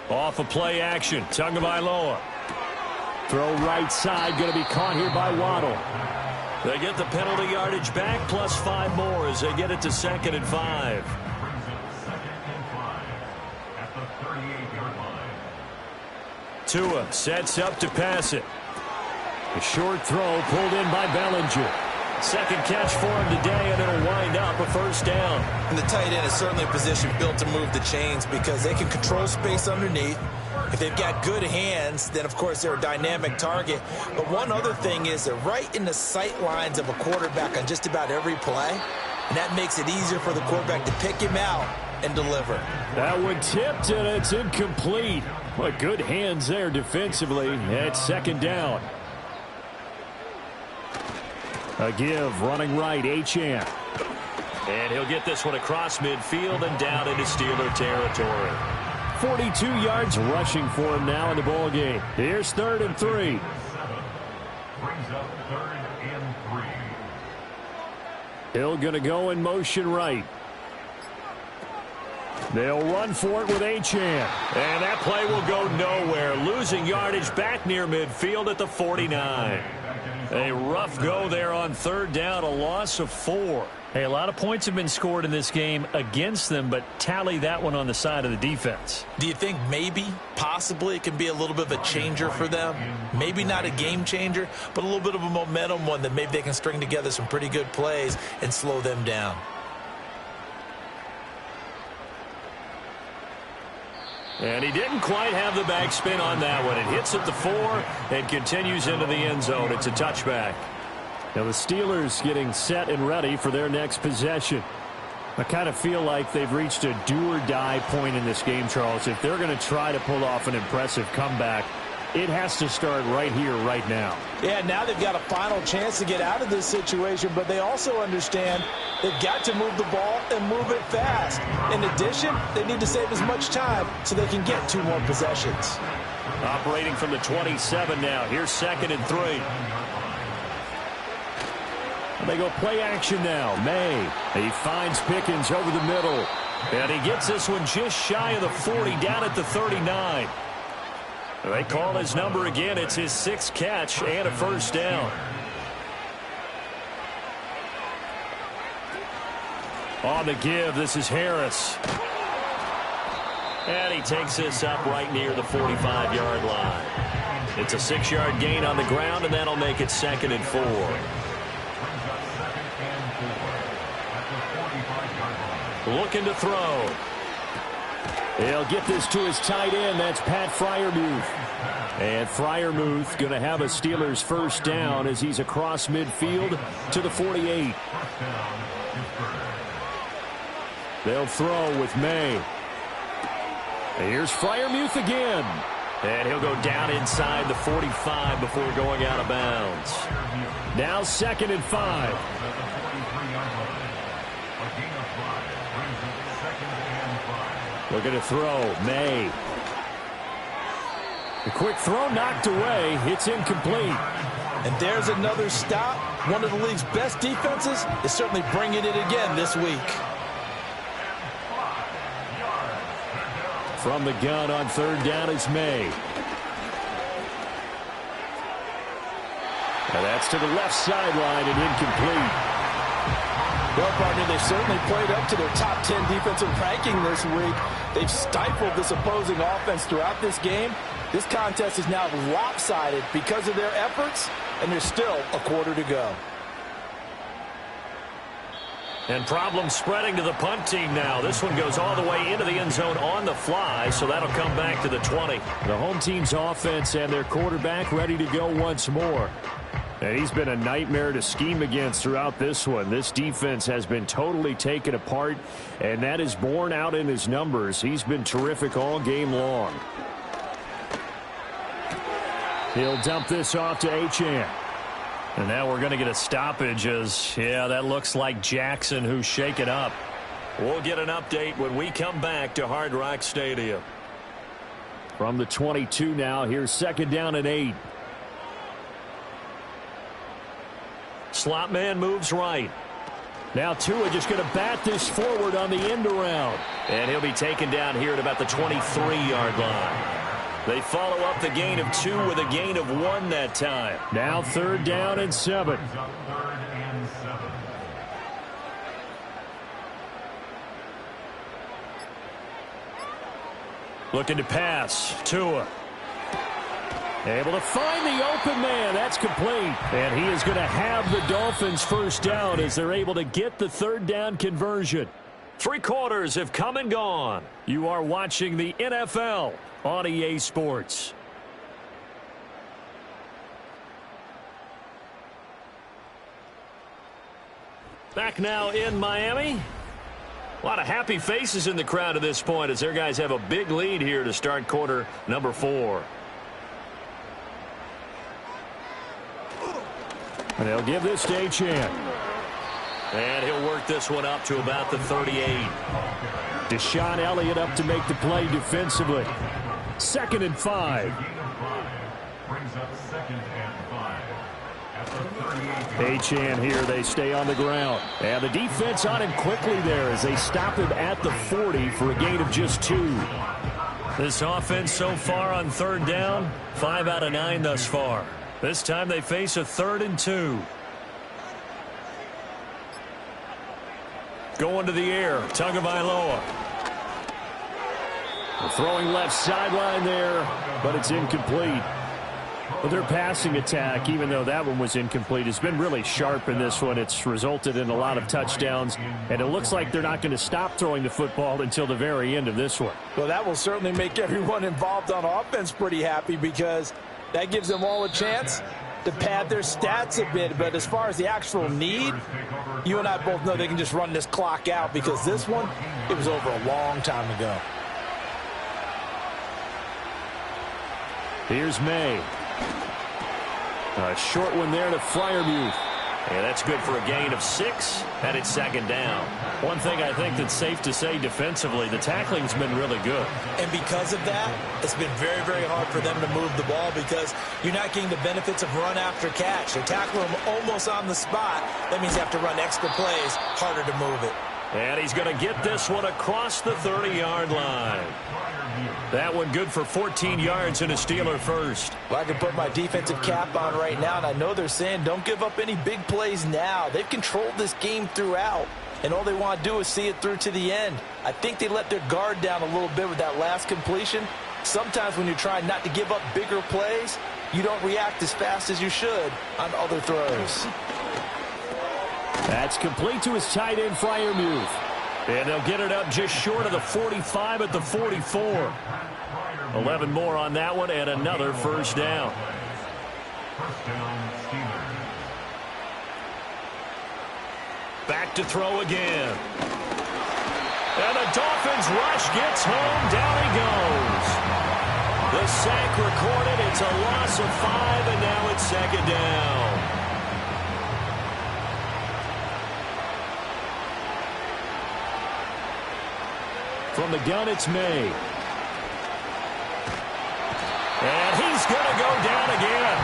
Off of play action, Tagovailoa. Throw right side, going to be caught here by Waddle. They get the penalty yardage back, plus 5 more as they get it to 2nd and 5. Tua sets up to pass it. A short throw pulled in by Bellinger. Second catch for him today, and it'll wind up a first down. And the tight end is certainly a position built to move the chains because they can control space underneath. If they've got good hands, then, of course, they're a dynamic target. But one other thing is they're right in the sight lines of a quarterback on just about every play, and that makes it easier for the quarterback to pick him out and deliver. That one tipped, and it's incomplete. But good hands there defensively at second down. A give, running right, Achane. And he'll get this one across midfield and down into Steeler territory. 42 yards rushing for him now in the ball game. Here's 3rd and 3. Brings up 3rd and 3. Hill going to go in motion right. They'll run for it with Achane. And that play will go nowhere. Losing yardage back near midfield at the 49. A rough go there on 3rd down, a loss of 4. Hey, a lot of points have been scored in this game against them, but tally that one on the side of the defense. Do you think maybe, possibly, it can be a little bit of a changer for them? Maybe not a game changer, but a little bit of a momentum one that maybe they can string together some pretty good plays and slow them down. And he didn't quite have the backspin on that one. It hits at the 4 and continues into the end zone. It's a touchback. Now the Steelers getting set and ready for their next possession. I kind of feel like they've reached a do-or-die point in this game, Charles. If they're going to try to pull off an impressive comeback, it has to start right here, right now. Yeah, now they've got a final chance to get out of this situation, but they also understand they've got to move the ball and move it fast. In addition, they need to save as much time so they can get 2 more possessions. Operating from the 27 now. Here's 2nd and 3. And they go play action now. May. He finds Pickens over the middle. And he gets this one just shy of the 40, down at the 39. They call his number again. It's his 6th catch and a first down. On the give, this is Harris. And he takes this up right near the 45-yard line. It's a 6-yard gain on the ground, and that'll make it 2nd and 4. Looking to throw. He'll get this to his tight end. That's Pat Freiermuth. And Freiermuth going to have a Steelers first down as he's across midfield to the 48. They'll throw with May. And here's Freiermuth again. And he'll go down inside the 45 before going out of bounds. Now 2nd and 5. Looking to throw. May. The quick throw knocked away. It's incomplete. And there's another stop. One of the league's best defenses is certainly bringing it again this week. From the gun on 3rd down is May. And that's to the left sideline and incomplete. Well, partner, they certainly played up to their top 10 defensive ranking this week. They've stifled this opposing offense throughout this game. This contest is now lopsided because of their efforts, and there's still a quarter to go. And problems spreading to the punt team now. This one goes all the way into the end zone on the fly, so that'll come back to the 20. The home team's offense and their quarterback ready to go once more. And he's been a nightmare to scheme against throughout this one. This defense has been totally taken apart, and that is borne out in his numbers. He's been terrific all game long. He'll dump this off to Achane. And now we're going to get a stoppage as, yeah, that looks like Jackson who's shaken up. We'll get an update when we come back to Hard Rock Stadium. From the 22 now, here's 2nd down and 8. Slot man moves right. Now Tua just going to bat this forward on the end around. And he'll be taken down here at about the 23-yard line. They follow up the gain of 2 with a gain of 1 that time. Now 3rd down and 7. Looking to pass. Tua. Able to find the open man. That's complete. And he is going to have the Dolphins first down as they're able to get the 3rd down conversion. 3 quarters have come and gone. You are watching the NFL on EA Sports. Back now in Miami. A lot of happy faces in the crowd at this point as their guys have a big lead here to start quarter number 4. And they'll give this to Achane. And he'll work this one up to about the 38. Deshaun Elliott up to make the play defensively. 2nd and 5. Achane here, they stay on the ground. And the defense on him quickly there as they stop him at the 40 for a gain of just 2. This offense so far on 3rd down, 5 out of 9 thus far. This time they face a 3rd and 2. Going to the air, Tagovailoa. Throwing left sideline there, but it's incomplete. But their passing attack, even though that one was incomplete, has been really sharp in this one. It's resulted in a lot of touchdowns, and it looks like they're not going to stop throwing the football until the very end of this one. Well, that will certainly make everyone involved on offense pretty happy because that gives them all a chance to pad their stats a bit. But as far as the actual need, you and I both know they can just run this clock out because this one, it was over a long time ago. Here's May. A short one there to Freiermuth. Yeah, that's good for a gain of 6, and it's 2nd down. One thing I think that's safe to say defensively, the tackling's been really good. And because of that, it's been very, very hard for them to move the ball because you're not getting the benefits of run after catch. They tackle him almost on the spot. That means you have to run extra plays, harder to move it. And he's going to get this one across the 30-yard line. That one good for 14 yards and a Steeler first. Well, I can put my defensive cap on right now, and I know they're saying don't give up any big plays now. They've controlled this game throughout, and all they want to do is see it through to the end. I think they let their guard down a little bit with that last completion. Sometimes when you're trying not to give up bigger plays, you don't react as fast as you should on other throws. That's complete to his tight end, Freiermuth. And they'll get it up just short of the 45 at the 44. 11 more on that one and another first down. Back to throw again. And the Dolphins rush gets home. Down he goes. The sack recorded. It's a loss of 5, and now it's second down. From the gun, it's May. And he's going to go down again.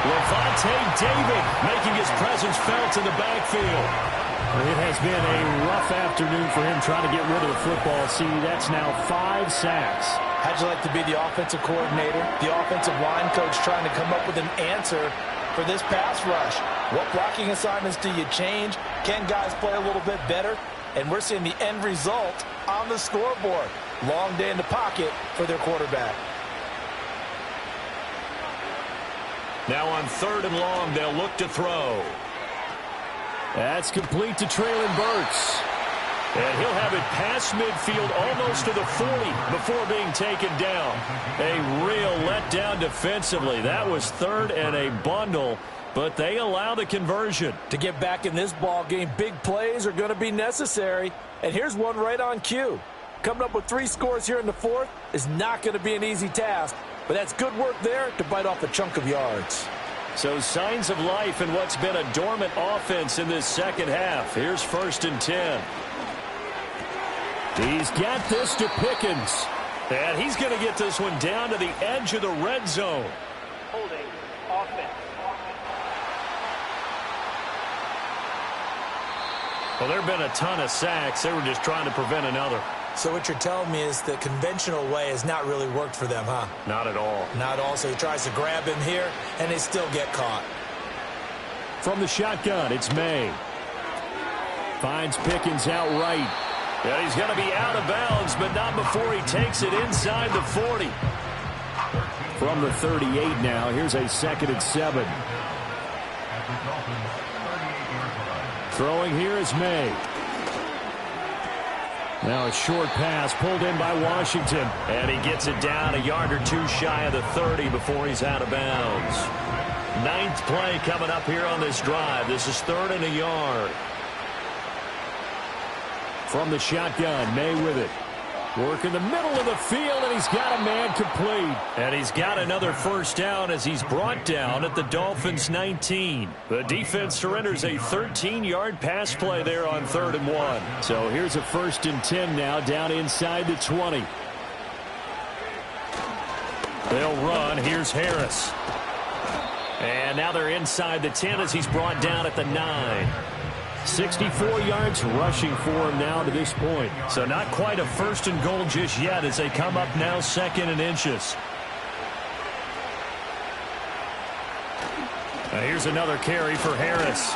Levante David making his presence felt in the backfield. It has been a rough afternoon for him trying to get rid of the football. See, that's now 5 sacks. How'd you like to be the offensive coordinator, the offensive line coach trying to come up with an answer for this pass rush? What blocking assignments do you change? Can guys play a little bit better? And we're seeing the end result on the scoreboard. Long day in the pocket for their quarterback. Now on 3rd and long, they'll look to throw. That's complete to Traylon Burks. And he'll have it past midfield almost to the 40 before being taken down. A real letdown defensively. That was 3rd and a bundle, but they allow the conversion. To get back in this ball game, big plays are going to be necessary. And here's one right on cue. Coming up with 3 scores here in the 4th is not going to be an easy task, but that's good work there to bite off a chunk of yards. So signs of life in what's been a dormant offense in this second half. Here's 1st and 10. He's got this to Pickens. And he's going to get this one down to the edge of the red zone. Holding offense. Well, there have been a ton of sacks. They were just trying to prevent another. So what you're telling me is the conventional way has not really worked for them, huh? Not at all. Not all. So he tries to grab him here, and they still get caught. From the shotgun, it's May. Finds Pickens out right. Yeah, he's going to be out of bounds, but not before he takes it inside the 40. From the 38 now, here's a 2nd and 7. Throwing here is May. Now a short pass pulled in by Washington. And he gets it down a yard or 2 shy of the 30 before he's out of bounds. 9th play coming up here on this drive. This is 3rd and a yard. From the shotgun, May with it. Work in the middle of the field, and he's got a man complete. And he's got another 1st down as he's brought down at the Dolphins' 19. The defense surrenders a 13-yard pass play there on 3rd and 1. So here's a 1st and 10 now down inside the 20. They'll run. Here's Harris. And now they're inside the 10 as he's brought down at the 9. 64 yards rushing for him now to this point. So not quite a 1st and goal just yet as they come up now 2nd and inches. Now here's another carry for Harris.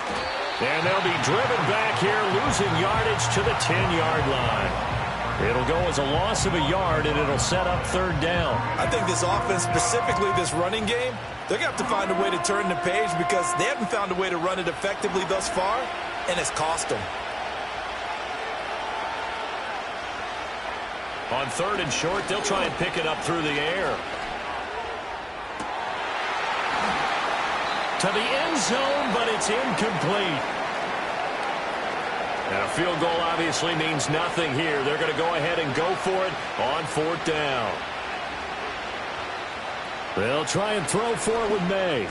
And they'll be driven back here, losing yardage to the 10-yard line. It'll go as a loss of a yard, and it'll set up 3rd down. I think this offense, specifically this running game, they're going to have to find a way to turn the page because they haven't found a way to run it effectively thus far, and it's cost them. On 3rd and short, they'll try and pick it up through the air. To the end zone, but it's incomplete. And a field goal obviously means nothing here. They're going to go ahead and go for it on 4th down. They'll try and throw for it with May.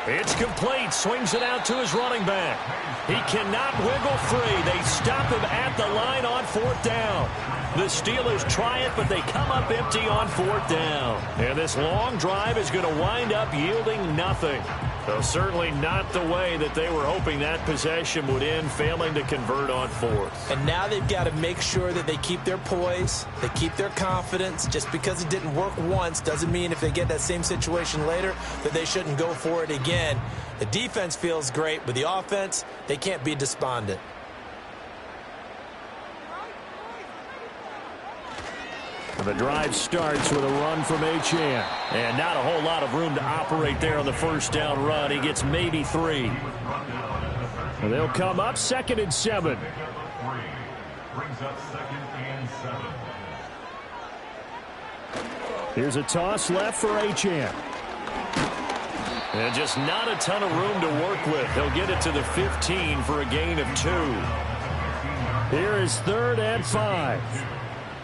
It's complete. Swings it out to his running back. He cannot wiggle free. They stop him at the line on 4th down. The Steelers try it, but they come up empty on 4th down. And this long drive is going to wind up yielding nothing. So certainly not the way that they were hoping that possession would end, failing to convert on 4th. And now they've got to make sure that they keep their poise, they keep their confidence. Just because it didn't work once doesn't mean if they get that same situation later that they shouldn't go for it again. The defense feels great, but the offense, they can't be despondent. The drive starts with a run from Achane. And not a whole lot of room to operate there on the 1st down run. He gets maybe 3. And they'll come up 2nd and 7. Brings up 2nd and 7. Here's a toss left for Achane. And just not a ton of room to work with. He'll get it to the 15 for a gain of 2. Here is 3rd and 5.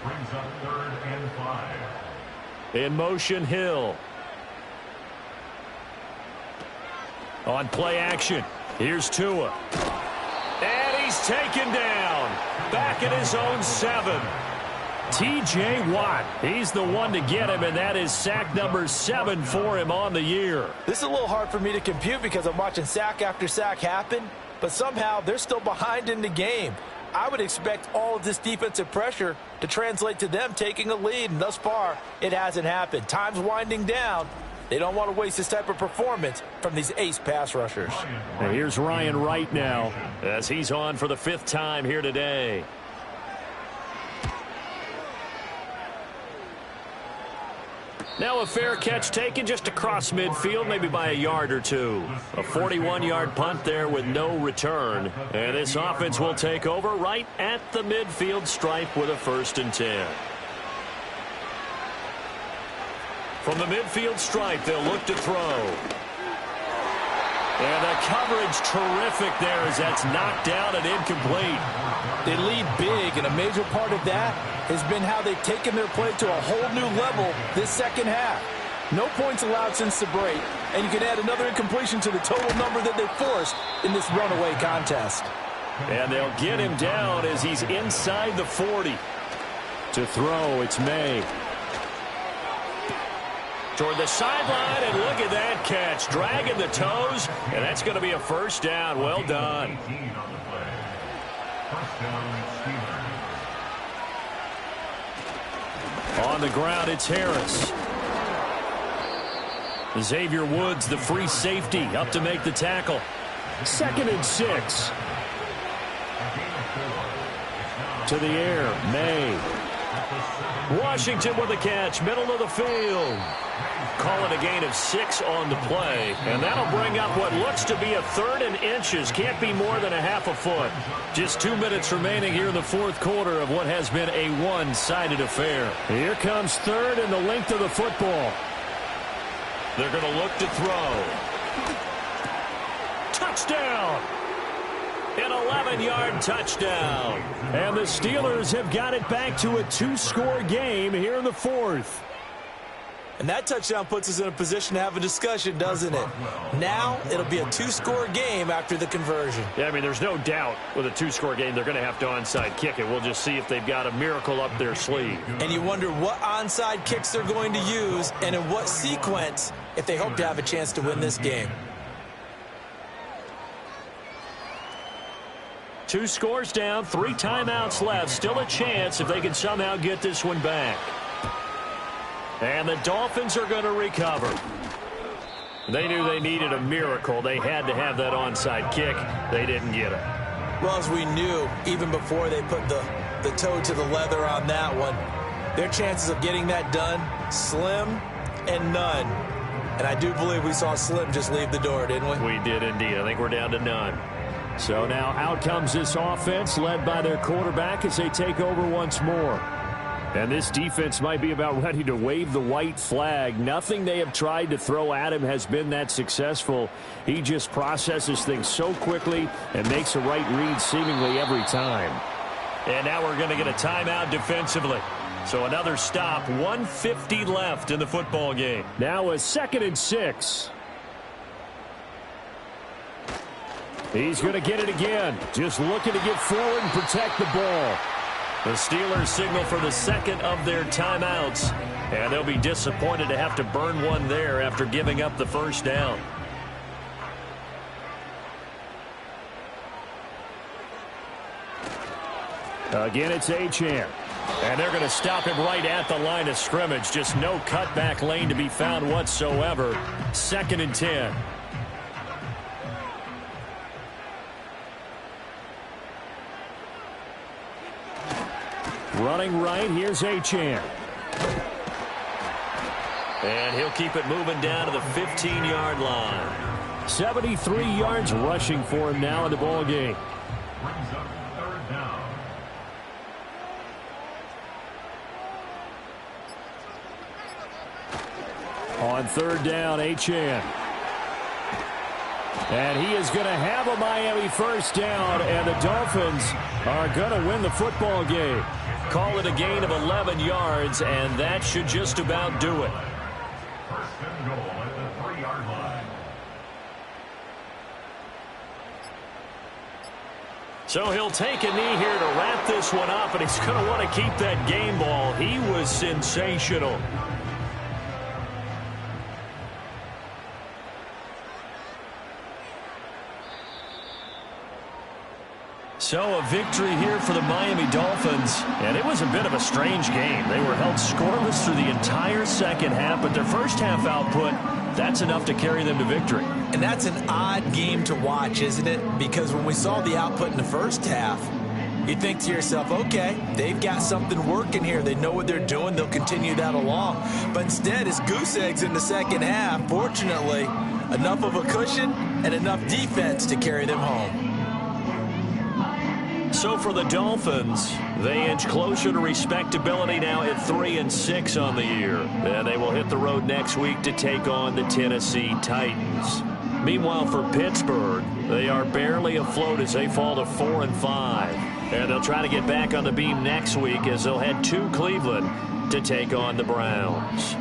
Brings up 3rd and 5. In motion, Hill. On play action, here's Tua. And he's taken down. Back at his own 7. T.J. Watt, he's the one to get him, and that is sack number 7 for him on the year. This is a little hard for me to compute because I'm watching sack after sack happen, but somehow they're still behind in the game. I would expect all of this defensive pressure to translate to them taking a lead, and thus far, it hasn't happened. Time's winding down. They don't want to waste this type of performance from these ace pass rushers. And here's Ryan Wright now as he's on for the 5th time here today. Now a fair catch taken just across midfield, maybe by a yard or two. A 41-yard punt there with no return. And this offense will take over right at the midfield stripe with a 1st and 10. From the midfield stripe, they'll look to throw. And the coverage terrific there as that's knocked down and incomplete. They lead big, and a major part of that has been how they've taken their play to a whole new level this second half. No points allowed since the break, and you can add another incompletion to the total number that they forced in this runaway contest. And they'll get him down as he's inside the 40. To throw, it's May. Toward the sideline, and look at that catch. Dragging the toes, and that's going to be a 1st down. Well done. 18 on the play. 1st down, Steelers. On the ground, it's Harris. Xavier Woods, the free safety, up to make the tackle. 2nd and 6. To the air, May. Washington with a catch, middle of the field. Call it a gain of 6 on the play, and that'll bring up what looks to be a 3rd and inches. Can't be more than a half a foot. Just 2 minutes remaining here in the 4th quarter of what has been a one-sided affair. Here comes 3rd and the length of the football. They're going to look to throw. Touchdown! An 11-yard touchdown. And the Steelers have got it back to a 2-score game here in the 4th. And that touchdown puts us in a position to have a discussion, doesn't it? Now it'll be a 2-score game after the conversion. Yeah, I mean, there's no doubt with a 2-score game they're going to have to onside kick it. We'll just see if they've got a miracle up their sleeve. And you wonder what onside kicks they're going to use and in what sequence if they hope to have a chance to win this game. 2 scores down, 3 timeouts left. Still a chance if they can somehow get this one back. And the Dolphins are going to recover. They knew they needed a miracle. They had to have that onside kick. They didn't get it. Well, as we knew, even before they put the toe to the leather on that one, their chances of getting that done, slim and none. And I do believe we saw Slim just leave the door, didn't we? We did indeed. I think we're down to none. So now out comes this offense led by their quarterback as they take over once more. And this defense might be about ready to wave the white flag. Nothing they have tried to throw at him has been that successful. He just processes things so quickly and makes a right read seemingly every time. And now we're going to get a timeout defensively. So another stop, 1:50 left in the football game. Now a 2nd and 6. He's going to get it again. Just looking to get forward and protect the ball. The Steelers signal for the 2nd of their timeouts. And they'll be disappointed to have to burn one there after giving up the 1st down. Again, it's Achane. And they're going to stop him right at the line of scrimmage. Just no cutback lane to be found whatsoever. 2nd and 10. Running right, here's Achane. And he'll keep it moving down to the 15-yard line. 73 yards rushing for him now in the ball game. Brings up 3rd down. On 3rd down, Achane. And he is going to have a Miami first down, and the Dolphins are going to win the football game. Call it a gain of 11 yards, and that should just about do it. First and goal at the 3-yard line. So he'll take a knee here to wrap this one up, and he's going to want to keep that game ball. He was sensational. So a victory here for the Miami Dolphins, and it was a bit of a strange game. They were held scoreless through the entire second half, but their first half output, that's enough to carry them to victory. And that's an odd game to watch, isn't it? Because when we saw the output in the first half, you think to yourself, okay, they've got something working here. They know what they're doing. They'll continue that along. But instead, it's goose eggs in the second half. Fortunately, enough of a cushion and enough defense to carry them home. So for the Dolphins, they inch closer to respectability now at 3-6 on the year. And they will hit the road next week to take on the Tennessee Titans. Meanwhile, for Pittsburgh, they are barely afloat as they fall to 4-5. And they'll try to get back on the beam next week as they'll head to Cleveland to take on the Browns.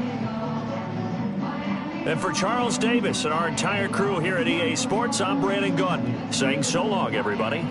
And for Charles Davis and our entire crew here at EA Sports, I'm Brandon Gaudin saying so long, everybody.